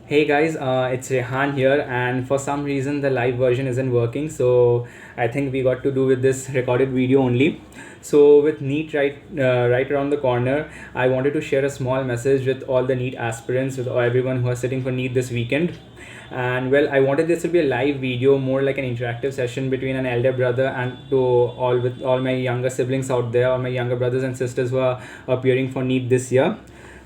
Hey guys, it's Rehan here, and for some reason the live version isn't working, so I think we got to do with this recorded video only. So with Neet right around the corner, I wanted to share a small message with all the Neet aspirants, with everyone who are sitting for Neet this weekend. And well, I wanted this to be a live video, more like an interactive session between an elder brother and to all with all my younger siblings out there, all my younger brothers and sisters who are appearing for Neet this year.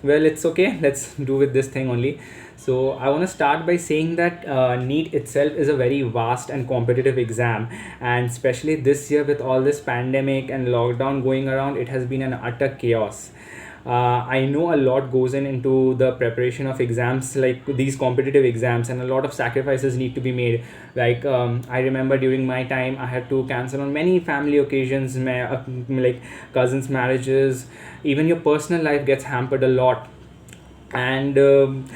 Well, it's okay. Let's do with this thing only. So I want to start by saying that NEET itself is a very vast and competitive exam, and especially this year with all this pandemic and lockdown going around, it has been an utter chaos. I know a lot goes into the preparation of exams like these competitive exams, and a lot of sacrifices need to be made. Like I remember during my time, I had to cancel on many family occasions, like cousins' marriages. Even your personal life gets hampered a lot, and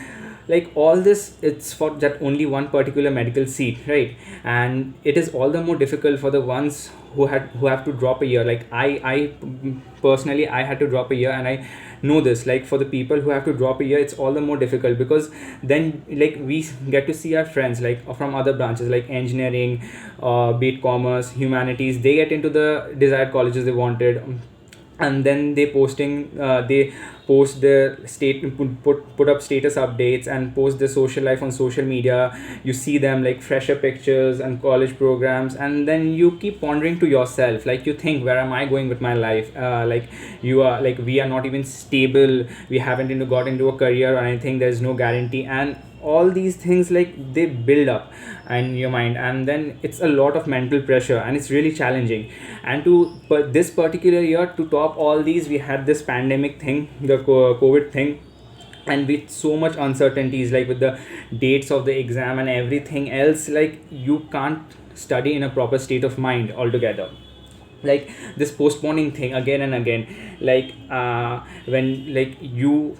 like all this, it's for that only one particular medical seat, right? And it is all the more difficult for the ones who have to drop a year. Like I personally, I had to drop a year, and I know this. Like for the people who have to drop a year, it's all the more difficult because then like we get to see our friends like from other branches like engineering, be it commerce, humanities. They get into the desired colleges they wanted, and then they post their put up status updates and post their social life on social media. You see them like fresher pictures and college programs, and then you keep pondering to yourself, like you think, where am I going with my life? Like you are like, we are not even stable, we haven't got into a career or anything, there's no guarantee, and all these things like they build up in your mind, and then it's a lot of mental pressure, and it's really challenging. And but this particular year, to top all these, we had this pandemic thing, the COVID thing, and with so much uncertainties, like with the dates of the exam and everything else, like you can't study in a proper state of mind altogether. Like this postponing thing again and again, like when like you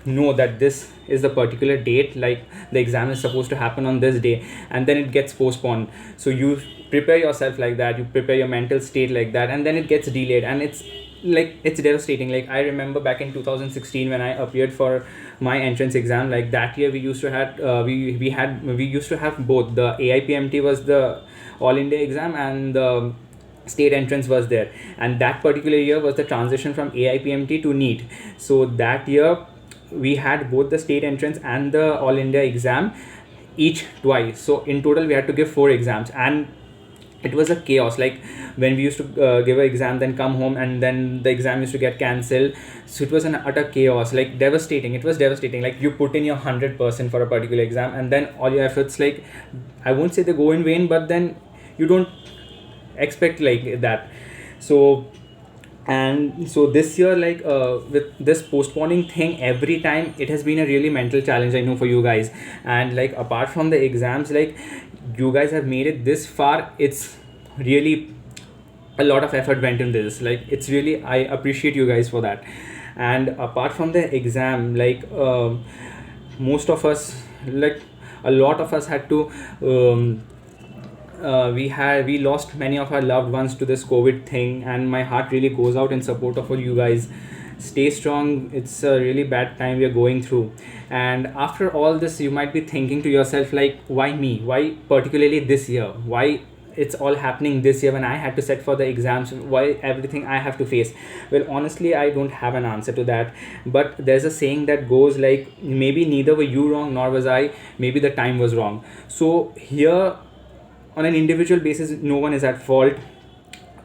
know that this is the particular date, like the exam is supposed to happen on this day, and then it gets postponed. So you prepare yourself like that, you prepare your mental state like that, and then it gets delayed, and it's devastating. Like I remember back in 2016 when I appeared for my entrance exam. Like that year we used to had we used to have both. The AIPMT was the all India exam, and the state entrance was there, and that particular year was the transition from AIPMT to NEET. So that year we had both the state entrance and the all India exam, each twice. So in total we had to give 4 exams, and it was a chaos. Like when we used to give an exam, then come home, and then the exam used to get cancelled. So it was an utter chaos, like devastating. It was devastating. Like you put in your 100% for a particular exam, and then all your efforts, like I won't say they go in vain, but then you don't expect like that. So and so this year, like with this postponing thing every time, it has been a really mental challenge, I know, for you guys. And like apart from the exams, like you guys have made it this far, it's really a lot of effort went in this. Like it's really, I appreciate you guys for that. And apart from the exam, like most of us, like a lot of us had to we lost many of our loved ones to this COVID thing, and my heart really goes out in support of all you guys. Stay strong. It's a really bad time we are going through. And after all this, you might be thinking to yourself, like, why me? Why particularly this year? Why it's all happening this year when I had to set for the exams? Why everything I have to face? Well, honestly, I don't have an answer to that. But there's a saying that goes like, maybe neither were you wrong nor was I. Maybe the time was wrong. So here, on an individual basis, no one is at fault,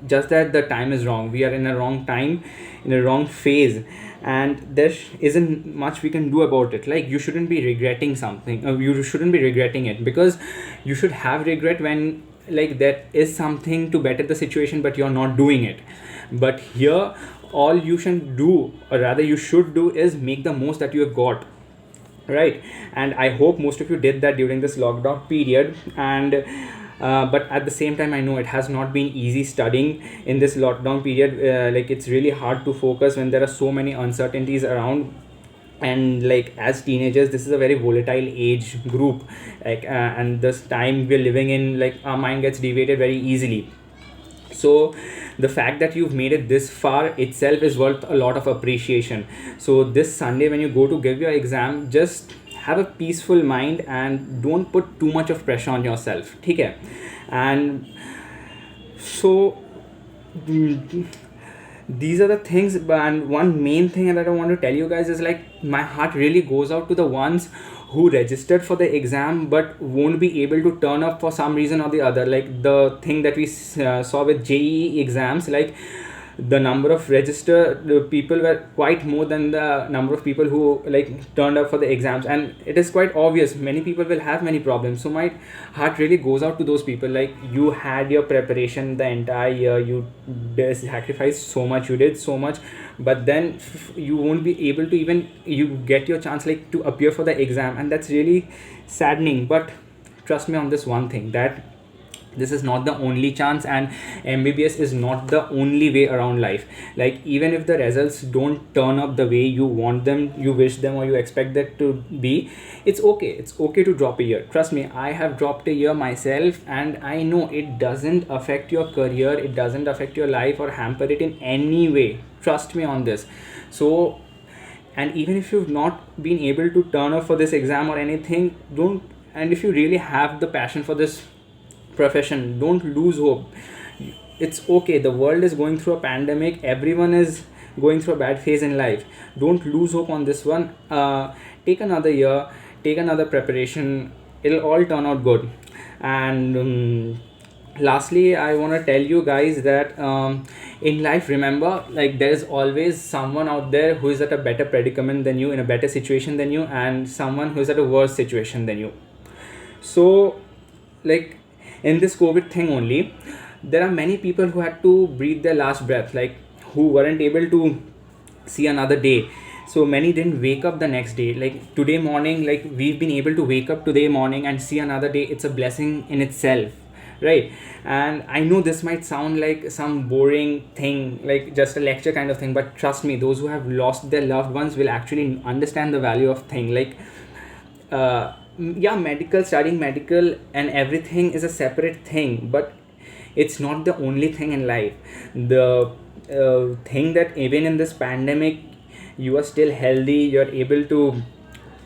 just that the time is wrong. We are in a wrong time, in a wrong phase, and there isn't much we can do about it. Like you shouldn't be regretting something, you shouldn't be regretting it, because you should have regret when like there is something to better the situation but you're not doing it. But here, all you should do, or rather you should do, is make the most that you have got, right? And I hope most of you did that during this lockdown period. And but at the same time, I know it has not been easy studying in this lockdown period. Like it's really hard to focus when there are so many uncertainties around, and like as teenagers, this is a very volatile age group. Like and this time we're living in, like our mind gets deviated very easily. So the fact that you've made it this far itself is worth a lot of appreciation. So this Sunday when you go to give your exam, just have a peaceful mind and don't put too much of pressure on yourself. Okay? And so these are the things. And one main thing that I want to tell you guys is like, my heart really goes out to the ones who registered for the exam but won't be able to turn up for some reason or the other. Like the thing that we saw with JEE exams, like the number of registered people were quite more than the number of people who like turned up for the exams, and it is quite obvious many people will have many problems. So my heart really goes out to those people. Like, you had your preparation the entire year, you sacrificed so much, you did so much, but then you won't be able to even you get your chance like to appear for the exam, and that's really saddening. But trust me on this one thing, that this is not the only chance, and MBBS is not the only way around life. Like, even if the results don't turn up the way you want them, you wish them, or you expect that to be, it's okay. It's okay to drop a year. Trust me, I have dropped a year myself, and I know it doesn't affect your career, it doesn't affect your life or hamper it in any way. Trust me on this. So, and even if you've not been able to turn up for this exam or anything, don't, and if you really have the passion for this profession, don't lose hope. It's okay, the world is going through a pandemic, everyone is going through a bad phase in life. Don't lose hope on this one. Take another year, take another preparation, it'll all turn out good. And lastly, I want to tell you guys that in life, remember, like, there is always someone out there who is at a better predicament than you, in a better situation than you, and someone who is at a worse situation than you. So, like, in this COVID thing only, there are many people who had to breathe their last breath, like, who weren't able to see another day. So many didn't wake up the next day. Like today morning, like we've been able to wake up today morning and see another day. It's a blessing in itself, right? And I know this might sound like some boring thing, like just a lecture kind of thing, but trust me, those who have lost their loved ones will actually understand the value of thing. Like, yeah, studying medical and everything is a separate thing, but it's not the only thing in life. The thing that even in this pandemic, you are still healthy, you're able to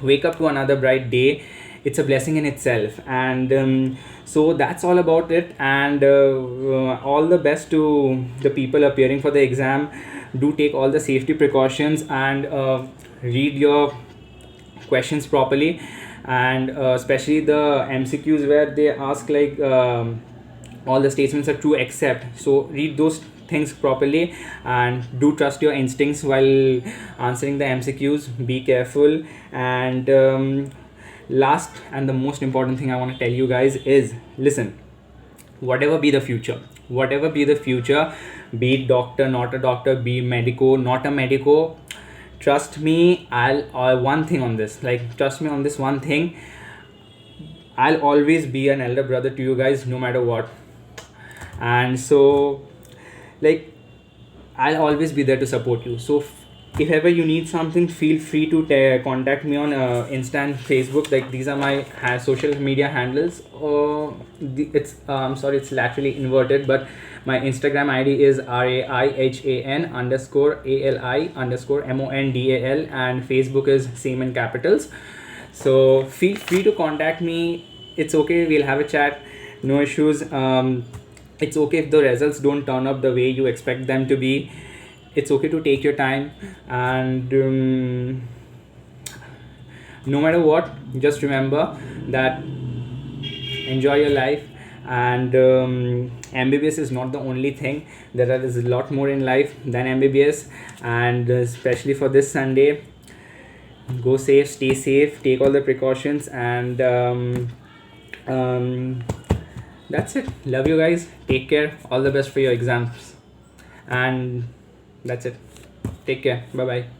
wake up to another bright day, it's a blessing in itself. And so that's all about it. And all the best to the people appearing for the exam. Do take all the safety precautions, and read your questions properly, and especially the MCQs where they ask like all the statements are true except. So read those things properly, and do trust your instincts while answering the MCQs. Be careful. And last and the most important thing I want to tell you guys is, listen, whatever be the future, be it doctor, not a doctor, be medico, not a medico, trust me, I'll one thing on this, like, trust me on this one thing, I'll always be an elder brother to you guys, no matter what. And so, like, I'll always be there to support you. So if ever you need something, feel free to contact me on Insta and Facebook. Like, these are my social media handles. It's I'm sorry, it's laterally inverted, but my Instagram ID is RAIHAN_ALI_MONDAL, and Facebook is same in capitals. So feel free to contact me. It's okay, we'll have a chat, no issues. It's okay if the results don't turn up the way you expect them to be. It's okay to take your time. And no matter what, just remember that enjoy your life. And MBBS is not the only thing. There is a lot more in life than MBBS. And especially for this Sunday, go safe, stay safe, take all the precautions. And that's it. Love you guys. Take care. All the best for your exams. And that's it. Take care. Bye bye.